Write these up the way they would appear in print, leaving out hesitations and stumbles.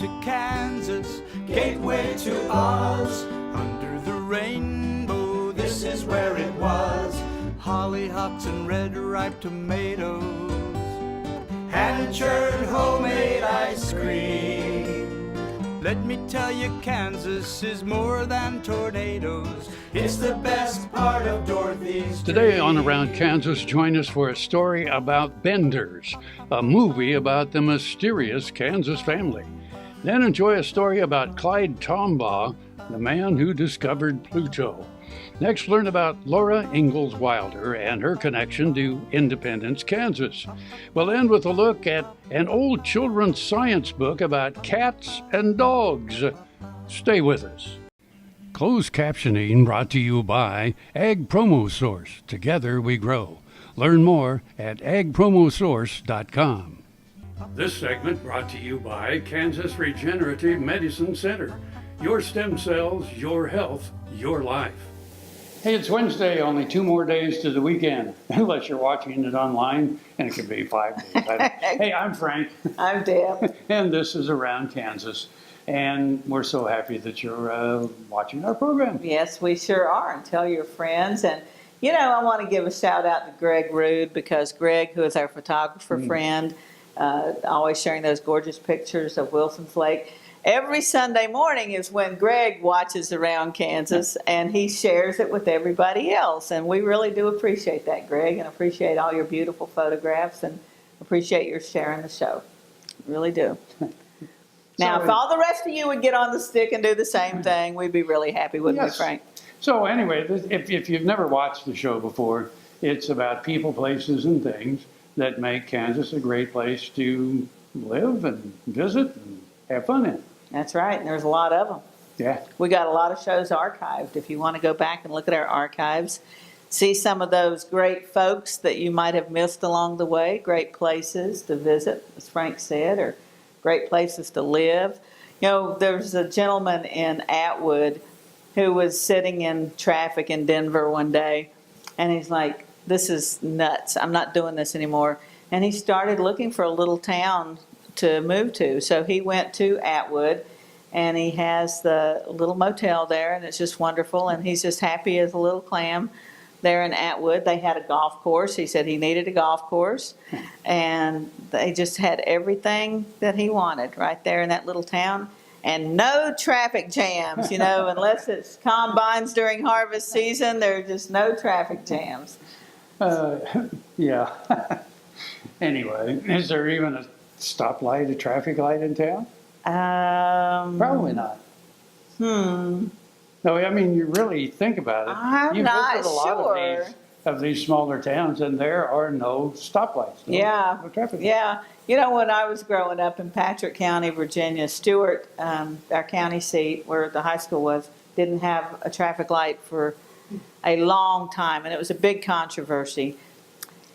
to Kansas, gateway to Oz. Under the rainbow, this is where it was. Hollyhocks and red ripe tomatoes, hand-churned homemade ice cream. Let me tell you, Kansas is more than tornadoes. It's the best part of Dorothy's Today on Around Kansas, join us for a story about Benders, a movie about the mysterious Kansas family. Then enjoy a story about Clyde Tombaugh, the man who discovered Pluto. Next, learn about Laura Ingalls Wilder and her connection to Independence, Kansas. We'll end with a look at an old children's science book about cats and dogs. Stay with us. Closed captioning brought to you by Ag Promo Source. Together we grow. Learn more at agpromosource.com. This segment brought to you by Kansas Regenerative Medicine Center. Your stem cells, your health, your life. Hey, it's Wednesday, only 2 more days to the weekend, unless you're watching it online, and it could be 5 days. Hey, I'm Frank. I'm Deb. And this is Around Kansas, and we're so happy that you're watching our program. Yes, we sure are, and tell your friends. And, you know, I want to give a shout out to Greg Rude, because Greg, who is our photographer friend, always sharing those gorgeous pictures of Wilson's Lake. Every Sunday morning is when Greg watches Around Kansas, and he shares it with everybody else. And we really do appreciate that, Greg, and appreciate all your beautiful photographs, and appreciate your sharing the show. Really do. Now, if all the rest of you would get on the stick and do the same thing, we'd be really happy, wouldn't we, Frank? So anyway, if you've never watched the show before, it's about people, places, and things that make Kansas a great place to live and visit and have fun in. That's right, and there's a lot of them. Yeah. We got a lot of shows archived. If you want to go back and look at our archives, see some of those great folks that you might have missed along the way, great places to visit, as Frank said, or great places to live. You know, there's a gentleman in Atwood who was sitting in traffic in Denver one day, and he's like, this is nuts. I'm not doing this anymore. And he started looking for a little town to move to. So he went to Atwood, and he has the little motel there, and it's just wonderful, and he's just happy as a little clam there in Atwood. They had a golf course. He said he needed a golf course, and they just had everything that he wanted right there in that little town, and no traffic jams, you know, unless it's combines during harvest season, there are just no traffic jams. Yeah. Anyway, is there even a stoplight, a traffic light in town? Probably not. No, I mean, you really think about it. I'm not visit a lot of these smaller towns, and there are no stoplights. No traffic. Yeah. You know, when I was growing up in Patrick County, Virginia, Stewart, our county seat where the high school was, didn't have a traffic light for a long time, and it was a big controversy.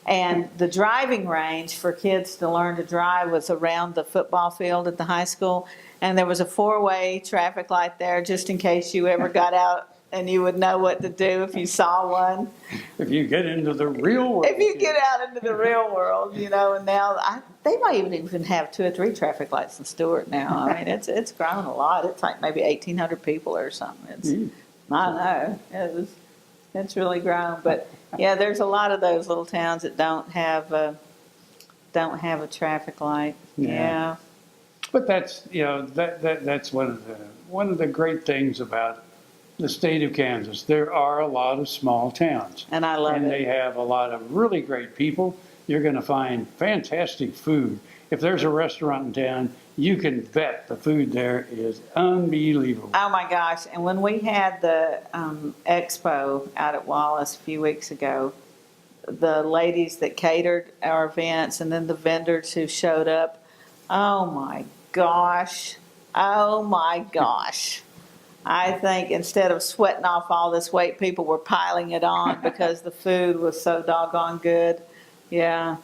And the driving range for kids to learn to drive was around the football field at the high school. And there was a 4-way traffic light there just in case you ever got out and you would know what to do if you saw one. If you get into the real world. If you get out into the real world, you know, and now they might even have 2 or 3 traffic lights in Stewart now. I mean, it's grown a lot. It's like maybe 1,800 people or something. I don't know. It's really grown, but yeah, there's a lot of those little towns that don't have a traffic light. Yeah. But that's that's one of the great things about the state of Kansas. There are a lot of small towns, and I love it. And they have a lot of really great people. You're going to find fantastic food. If there's a restaurant in town, you can bet the food there is unbelievable. Oh my gosh. And when we had the expo out at Wallace a few weeks ago, the ladies that catered our events and then the vendors who showed up, oh my gosh. I think instead of sweating off all this weight, people were piling it on because the food was so doggone good. Yeah.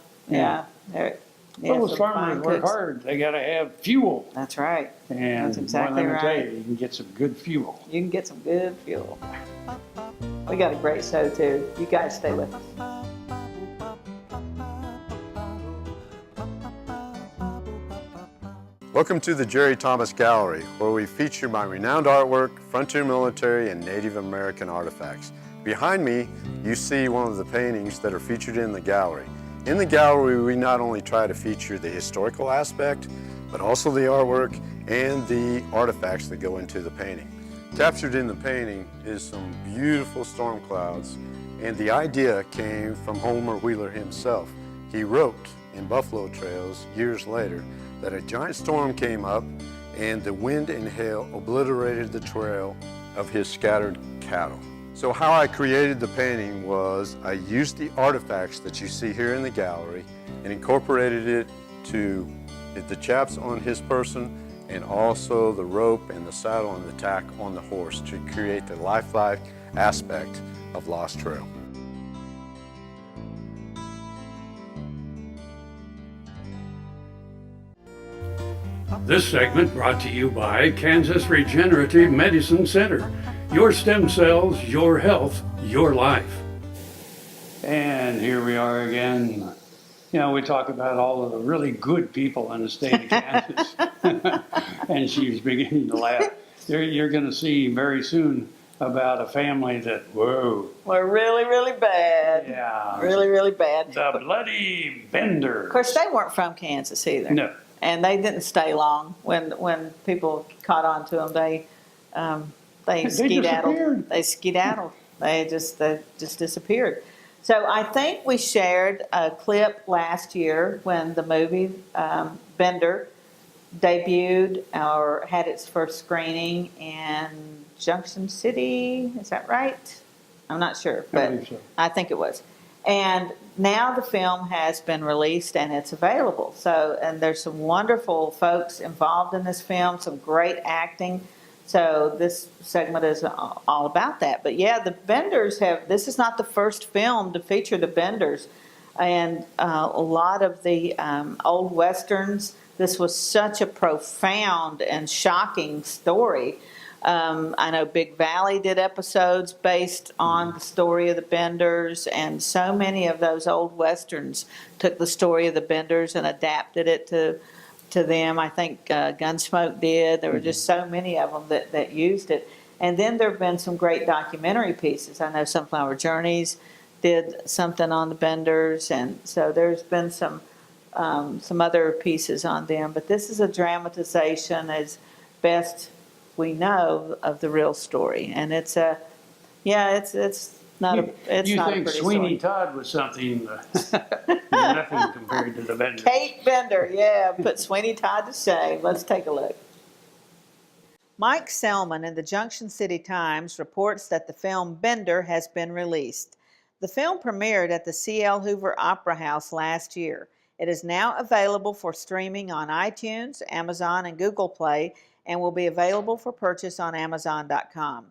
Well, those farmers work hard. They got to have fuel. That's right. And that's exactly let me right. tell you can get some good fuel. You can get some good fuel. We got a great show, too. You guys stay with us. Welcome to the Jerry Thomas Gallery, where we feature my renowned artwork, frontier military, and Native American artifacts. Behind me, you see one of the paintings that are featured in the gallery. In the gallery, we not only try to feature the historical aspect, but also the artwork and the artifacts that go into the painting. Captured in the painting is some beautiful storm clouds, and the idea came from Homer Wheeler himself. He wrote in Buffalo Trails years later that a giant storm came up and the wind and hail obliterated the trail of his scattered cattle. So how I created the painting was I used the artifacts that you see here in the gallery and incorporated it to the chaps on his person and also the rope and the saddle and the tack on the horse to create the lifelike aspect of Lost Trail. This segment brought to you by Kansas Regenerative Medicine Center. Your stem cells, your health, your life. And here we are again. You know, we talk about all of the really good people in the state of Kansas. And she's beginning to laugh. You're going to see very soon about a family that, whoa. We're really, really bad. Yeah. Really, really bad. The Bloody Benders. Of course, they weren't from Kansas either. No. And they didn't stay long. When people caught on to them, they skedaddled. Disappeared. They skedaddled. They just disappeared. So I think we shared a clip last year when the movie Bender debuted or had its first screening in Junction City. Is that right? I'm not sure, but believe so. I think it was. And now the film has been released and it's available. So, and there's some wonderful folks involved in this film, some great acting. So this segment is all about that. But yeah, the Benders this is not the first film to feature the Benders. And a lot of the old Westerns, this was such a profound and shocking story. I know Big Valley did episodes based on the story of the Benders, and so many of those old Westerns took the story of the Benders and adapted it to them. I think Gunsmoke did. There were just so many of them that used it. And then there have been some great documentary pieces. I know Sunflower Journeys did something on the Benders, and so there's been some other pieces on them. But this is a dramatization as best we know of the real story, and it's not a pretty think Sweeney story. Todd was something nothing compared to the Benders. Kate Bender, yeah, put Sweeney Todd to shame. Let's take a look. Mike Selman in the Junction City Times reports that the film Bender has been released. The film premiered at the C.L. Hoover Opera House last year. It is now available for streaming on iTunes, Amazon, and Google Play, and will be available for purchase on Amazon.com.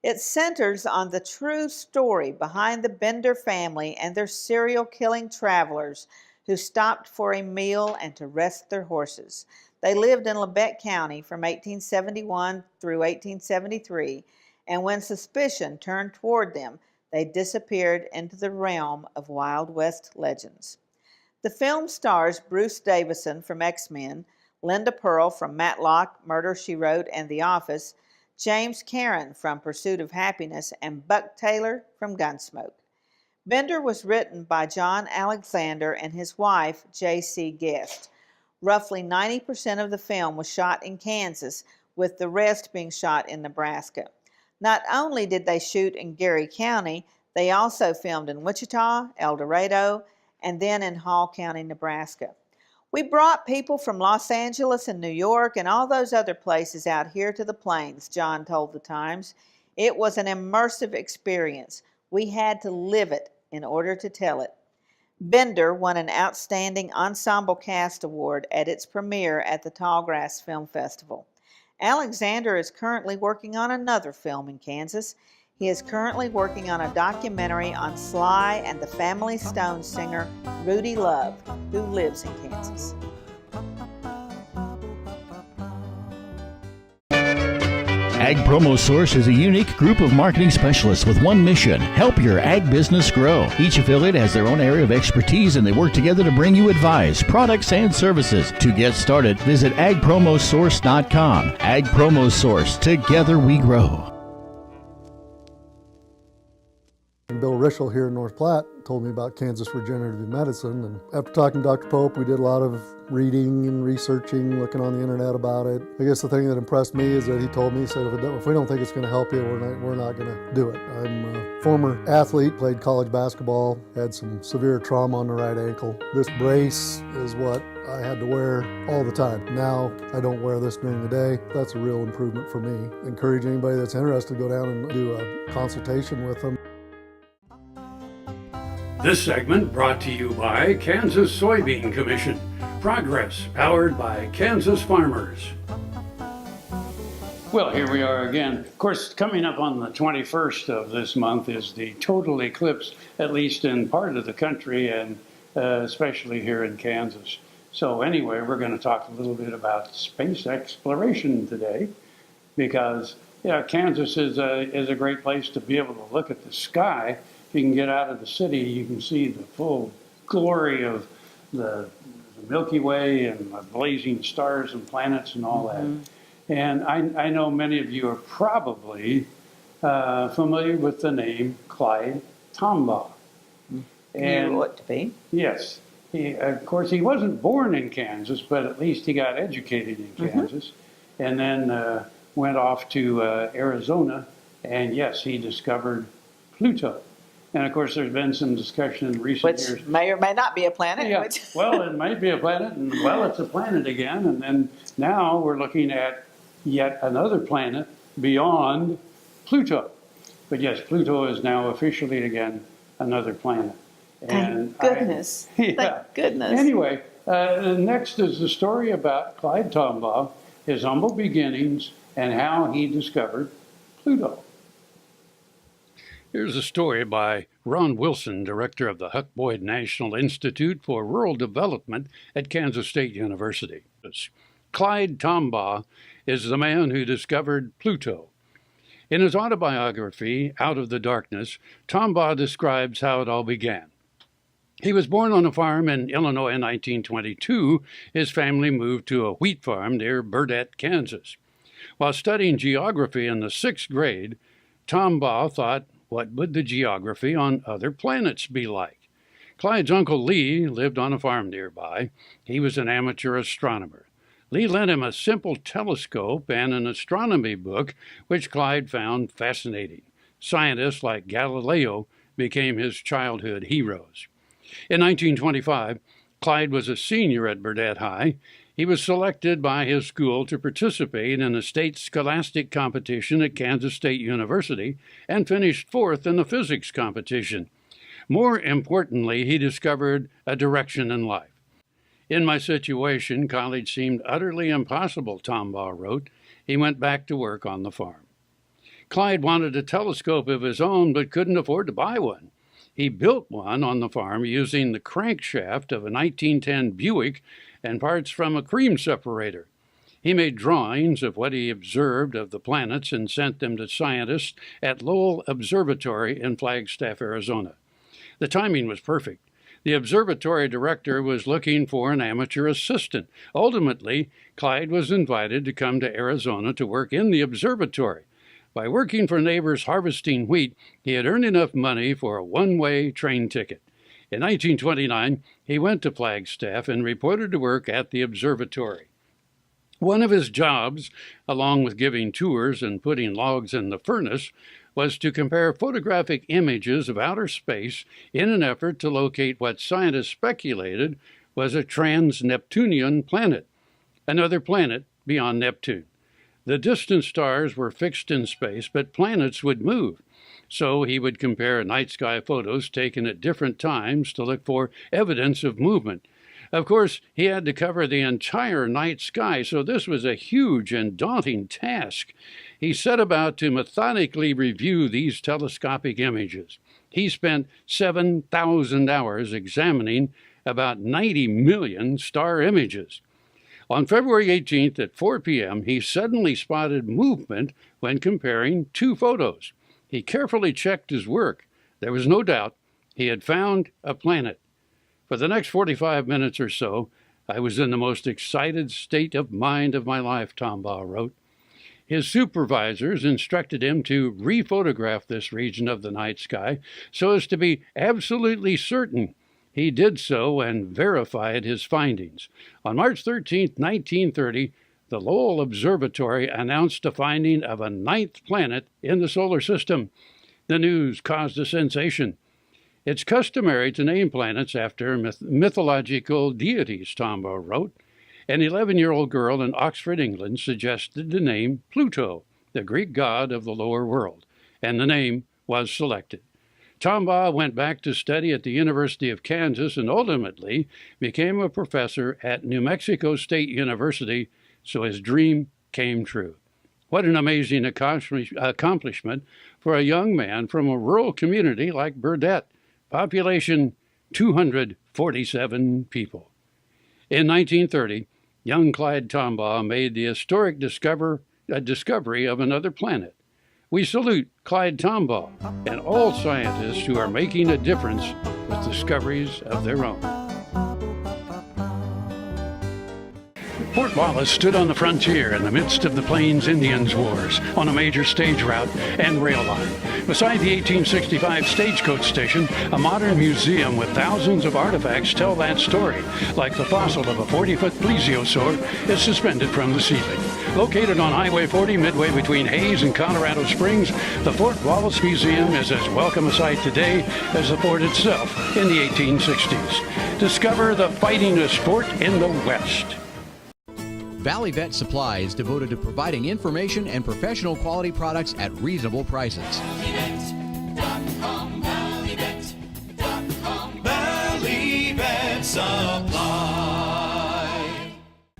It centers on the true story behind the Bender family and their serial-killing travelers who stopped for a meal and to rest their horses. They lived in Labette County from 1871 through 1873, and when suspicion turned toward them, they disappeared into the realm of Wild West legends. The film stars Bruce Davison from X-Men, Linda Pearl from Matlock, Murder, She Wrote, and The Office, James Karen from Pursuit of Happiness, and Buck Taylor from Gunsmoke. Bender was written by John Alexander and his wife, J.C. Guest. Roughly 90% of the film was shot in Kansas, with the rest being shot in Nebraska. Not only did they shoot in Geary County, they also filmed in Wichita, El Dorado, and then in Hall County, Nebraska. We brought people from Los Angeles and New York and all those other places out here to the plains, John told the Times. It was an immersive experience. We had to live it in order to tell it. Bender won an Outstanding Ensemble Cast Award at its premiere at the Tallgrass Film Festival. Alexander is currently working on another film in Kansas. He is currently working on a documentary on Sly and the Family Stone singer Rudy Love, who lives in Kansas. Ag Promo Source is a unique group of marketing specialists with one mission: help your ag business grow. Each affiliate has their own area of expertise, and they work together to bring you advice, products, and services. To get started, visit agpromosource.com. Ag Promo Source. Together we grow. Bill Rischel here in North Platte told me about Kansas regenerative medicine, and after talking to Dr. Pope, we did a lot of reading and researching, looking on the internet about it. I guess the thing that impressed me is that he told me, he said, if we don't think it's going to help you, we're not going to do it. I'm a former athlete, played college basketball, had some severe trauma on the right ankle. This brace is what I had to wear all the time. Now I don't wear this during the day. That's a real improvement for me. Encourage anybody that's interested to go down and do a consultation with them. This segment brought to you by Kansas Soybean Commission. Progress powered by Kansas farmers. Well, here we are again. Of course, coming up on the 21st of this month is the total eclipse, at least in part of the country, and especially here in Kansas. So anyway, we're going to talk a little bit about space exploration today, because Kansas is a great place to be able to look at the sky. If you can get out of the city, you can see the full glory of the Milky Way and the blazing stars and planets and all that. And I know many of you are probably familiar with the name Clyde Tombaugh. And you ought to be. Yes. Of course, he wasn't born in Kansas, but at least he got educated in Kansas, and then went off to Arizona, and yes, he discovered Pluto. And of course, there's been some discussion in recent years. Which may or may not be a planet. Yeah, well, it might be a planet, and well, it's a planet again. And then now we're looking at yet another planet beyond Pluto. But yes, Pluto is now officially again another planet. Thank goodness. Thank goodness. Anyway, next is the story about Clyde Tombaugh, his humble beginnings, and how he discovered Pluto. Here's a story by Ron Wilson, director of the Huck Boyd National Institute for Rural Development at Kansas State University. Clyde Tombaugh is the man who discovered Pluto. In his autobiography, Out of the Darkness, Tombaugh describes how it all began. He was born on a farm in Illinois in 1922. His family moved to a wheat farm near Burdett, Kansas. While studying geography in the 6th grade, Tombaugh thought, what would the geography on other planets be like? Clyde's uncle Lee lived on a farm nearby. He was an amateur astronomer. Lee lent him a simple telescope and an astronomy book, which Clyde found fascinating. Scientists like Galileo became his childhood heroes. In 1925, Clyde was a senior at Burdett High. He was selected by his school to participate in a state scholastic competition at Kansas State University and finished 4th in the physics competition. More importantly, he discovered a direction in life. In my situation, college seemed utterly impossible, Tombaugh wrote. He went back to work on the farm. Clyde wanted a telescope of his own but couldn't afford to buy one. He built one on the farm using the crankshaft of a 1910 Buick and parts from a cream separator. He made drawings of what he observed of the planets and sent them to scientists at Lowell Observatory in Flagstaff, Arizona. The timing was perfect. The observatory director was looking for an amateur assistant. Ultimately, Clyde was invited to come to Arizona to work in the observatory. By working for neighbors harvesting wheat, he had earned enough money for a one-way train ticket. In 1929, he went to Flagstaff and reported to work at the observatory. One of his jobs, along with giving tours and putting logs in the furnace, was to compare photographic images of outer space in an effort to locate what scientists speculated was a trans-Neptunian planet, another planet beyond Neptune. The distant stars were fixed in space, but planets would move. So he would compare night sky photos taken at different times to look for evidence of movement. Of course, he had to cover the entire night sky, so this was a huge and daunting task. He set about to methodically review these telescopic images. He spent 7,000 hours examining about 90 million star images. On February 18th at 4 p.m., he suddenly spotted movement when comparing two photos. He carefully checked his work. There was no doubt he had found a planet. For the next 45 minutes or so, I was in the most excited state of mind of my life, Tombaugh wrote. His supervisors instructed him to rephotograph this region of the night sky so as to be absolutely certain. He did so and verified his findings. On March 13, 1930, the Lowell Observatory announced a finding of a ninth planet in the solar system. The news caused a sensation. It's customary to name planets after mythological deities, Tombaugh wrote. An 11-year-old girl in Oxford, England, suggested the name Pluto, the Greek god of the lower world, and the name was selected. Tombaugh went back to study at the University of Kansas and ultimately became a professor at New Mexico State University, so his dream came true. What an amazing accomplishment for a young man from a rural community like Burdett. Population 247 people. In 1930, young Clyde Tombaugh made the historic discovery of another planet. We salute Clyde Tombaugh and all scientists who are making a difference with discoveries of their own. Fort Wallace stood on the frontier in the midst of the Plains Indians Wars on a major stage route and rail line. Beside the 1865 stagecoach station, a modern museum with thousands of artifacts tell that story, like the fossil of a 40-foot plesiosaur is suspended from the ceiling. Located on Highway 40 midway between Hayes and Colorado Springs, the Fort Wallace Museum is as welcome a sight today as the fort itself in the 1860s. Discover the fightingest fort in the West. Valley Vet Supply is devoted to providing information and professional quality products at reasonable prices. Valley Vet Supply.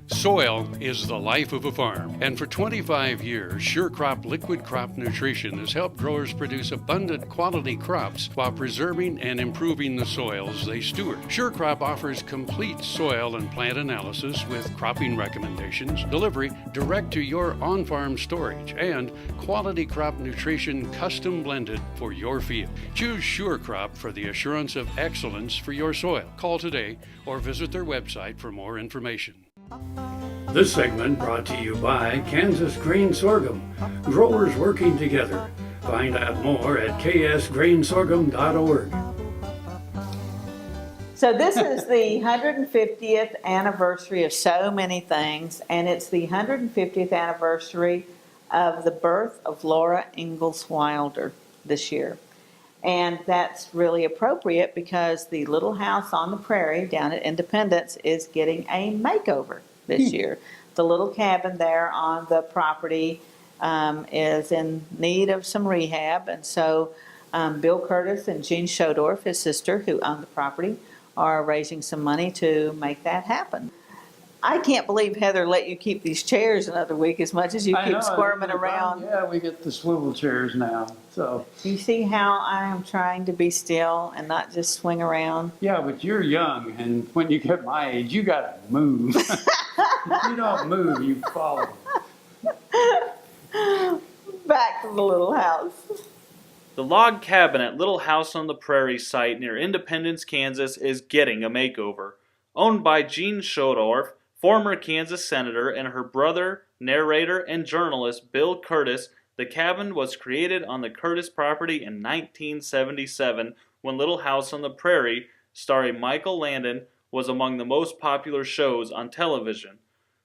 Soil is the life of a farm, and for 25 years, SureCrop Liquid Crop Nutrition has helped growers produce abundant quality crops while preserving and improving the soils they steward. SureCrop offers complete soil and plant analysis with cropping recommendations, delivery direct to your on-farm storage, and quality crop nutrition custom blended for your field. Choose SureCrop for the assurance of excellence for your soil. Call today or visit their website for more information. This segment brought to you by Kansas Grain Sorghum, growers working together. Find out more at ksgrainsorghum.org. So this is the 150th anniversary of so many things, and it's the 150th anniversary of the birth of Laura Ingalls Wilder this year. And that's really appropriate because the little house on the prairie down at Independence is getting a makeover this year. The little cabin there on the property is in need of some rehab, and so Bill Curtis and Jean Schodorf, his sister, who own the property, are raising some money to make that happen. I can't believe Heather let you keep these chairs another week as much as you keep squirming around. Yeah, we get the swivel chairs now. So You see how I am trying to be still and not just swing around? yeah, but you're young, and when you get my age, you gotta move. If you don't move, you fall. Back to the little house. The log cabin at Little House on the Prairie site near Independence, Kansas is getting a makeover. Owned by Jean Schodorf, former Kansas senator, and her brother, narrator, and journalist Bill Curtis, the cabin was created on the Curtis property in 1977 when Little House on the Prairie, starring Michael Landon, was among the most popular shows on television.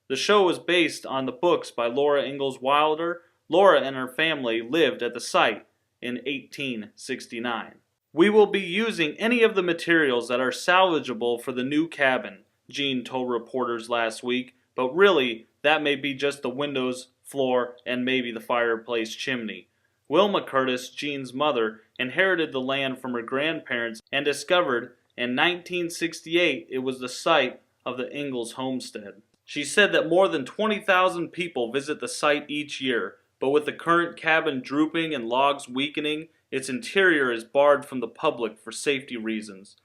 The show was based on the books by Laura Ingalls Wilder. Laura and her family lived at the site in 1869. We will be using any of the materials that are salvageable for the new cabin, Jean told reporters last week, but really, that may be just the windows, floor, and maybe the fireplace chimney. Wilma Curtis, Jean's mother, inherited the land from her grandparents and discovered in 1968 it was the site of the Ingalls homestead. She said that more than 20,000 people visit the site each year, but with the current cabin drooping and logs weakening, its interior is barred from the public for safety reasons.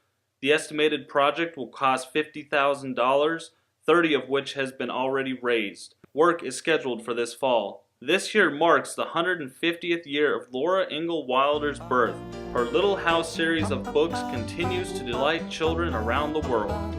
The estimated project will cost $50,000, 30 of which has been already raised. Work is scheduled for this fall. This year marks the 150th year of Laura Ingalls Wilder's birth. Her Little House series of books continues to delight children around the world.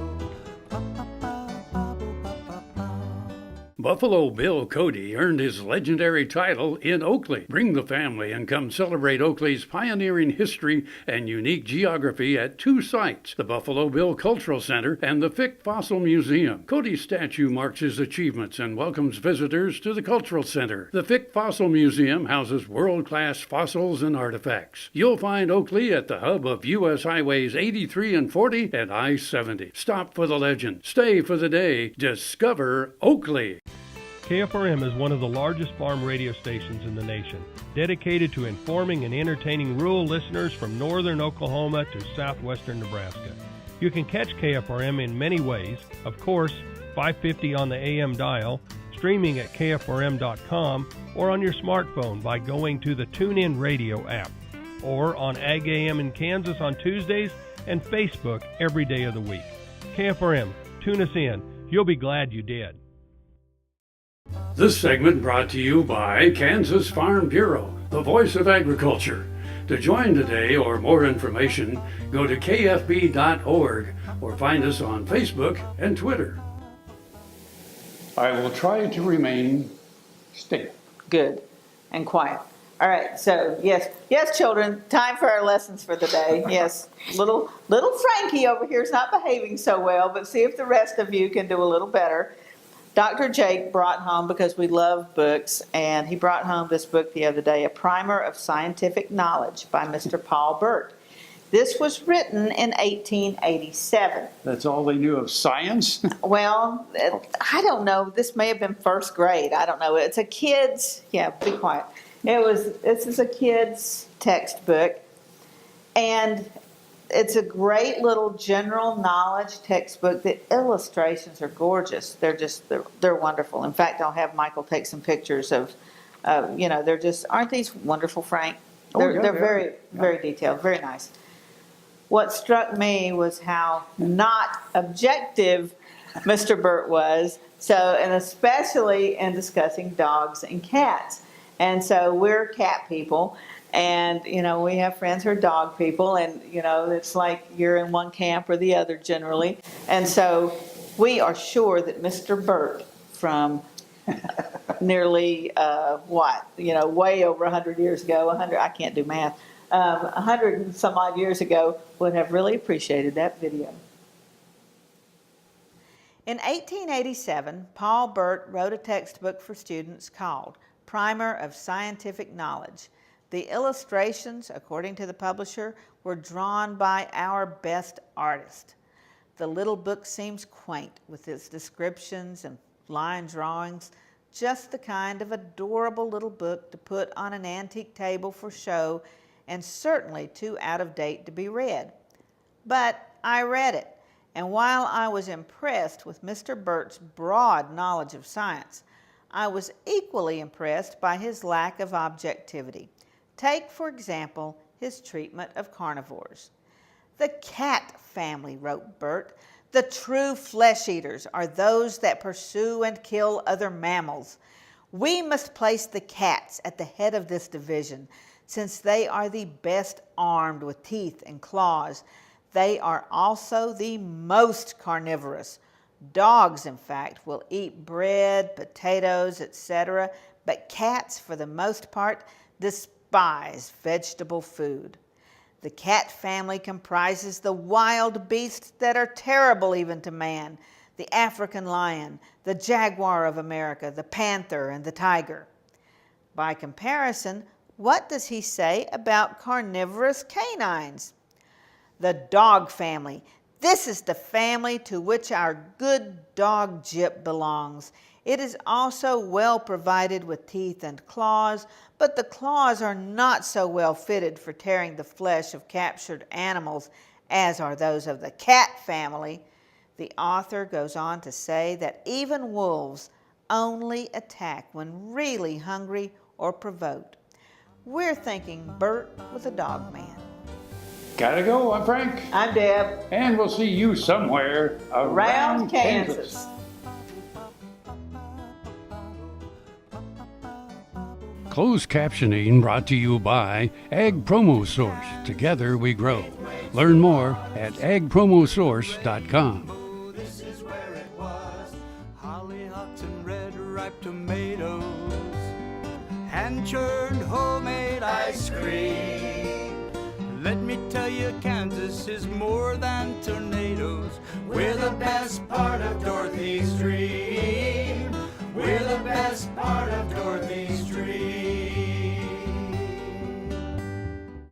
Buffalo Bill Cody earned his legendary title in Oakley. Bring the family and come celebrate Oakley's pioneering history and unique geography at two sites, the Buffalo Bill Cultural Center and the Fick Fossil Museum. Cody's statue marks his achievements and welcomes visitors to the Cultural Center. The Fick Fossil Museum houses world-class fossils and artifacts. You'll find Oakley at the hub of U.S. Highways 83 and 40 and I-70. Stop for the legend. Stay for the day. Discover Oakley. KFRM is one of the largest farm radio stations in the nation, dedicated to informing and entertaining rural listeners from northern Oklahoma to southwestern Nebraska. You can catch KFRM in many ways, of course, 550 on the AM dial, streaming at kfrm.com, or on your smartphone by going to the TuneIn Radio app, or on Ag AM in Kansas on Tuesdays and Facebook every day of the week. KFRM, tune us in. You'll be glad you did. This segment brought to you by Kansas Farm Bureau, the voice of agriculture. To join today or more information, go to kfb.org or find us on Facebook and Twitter. I will try to remain stable. Good and quiet. All right, so yes, children, time for our lessons for the day. Yes, little Frankie over here is not behaving so well, but see if the rest of you can do a little better. Dr. Jake brought home, because we love books, and he brought home this book the other day, A Primer of Scientific Knowledge by Mr. Paul Burt. This was written in 1887. That's all they knew of science? Well, I don't know. This may have been first grade. I don't know. It's a kid's, be quiet. This is a kid's textbook, and it's a great little general knowledge textbook. The illustrations are gorgeous. They're wonderful. In fact, I'll have Michael take some pictures of, they're just, aren't these wonderful, Frank? They're very, very detailed, very nice. What struck me was how not objective Mr. Burt was, and especially in discussing dogs and cats. And so we're cat people. And, we have friends who are dog people, and, it's like you're in one camp or the other generally. And so we are sure that Mr. Burt, from nearly, way over 100 years ago, I can't do math, 100 and some odd years ago, would have really appreciated that video. In 1887, Paul Burt wrote a textbook for students called Primer of Scientific Knowledge. The illustrations, according to the publisher, were drawn by our best artist. The little book seems quaint with its descriptions and line drawings, just the kind of adorable little book to put on an antique table for show, and certainly too out of date to be read. But I read it, and while I was impressed with Mr. Burt's broad knowledge of science, I was equally impressed by his lack of objectivity. Take, for example, his treatment of carnivores. The cat family, wrote Burt, the true flesh eaters are those that pursue and kill other mammals. We must place the cats at the head of this division, since they are the best armed with teeth and claws. They are also the most carnivorous. Dogs, in fact, will eat bread, potatoes, etc., but cats, for the most part, despise vegetable food. The cat family comprises the wild beasts that are terrible even to man, the African lion, the jaguar of America, the panther, and the tiger. By comparison, what does he say about carnivorous canines? The dog family. This is the family to which our good dog Jip belongs. It is also well provided with teeth and claws, but the claws are not so well fitted for tearing the flesh of captured animals as are those of the cat family. The author goes on to say that even wolves only attack when really hungry or provoked. We're thinking Burt was a dog man. Gotta go, I'm Frank. I'm Deb. And we'll see you somewhere around Kansas. Closed captioning brought to you by Ag Promo Source. Together we grow. Learn more at agpromosource.com. This is where it was. Hollyhocks and red ripe tomatoes. Hand-churned homemade ice cream. Let me tell you, Kansas is more than tornadoes. We're the best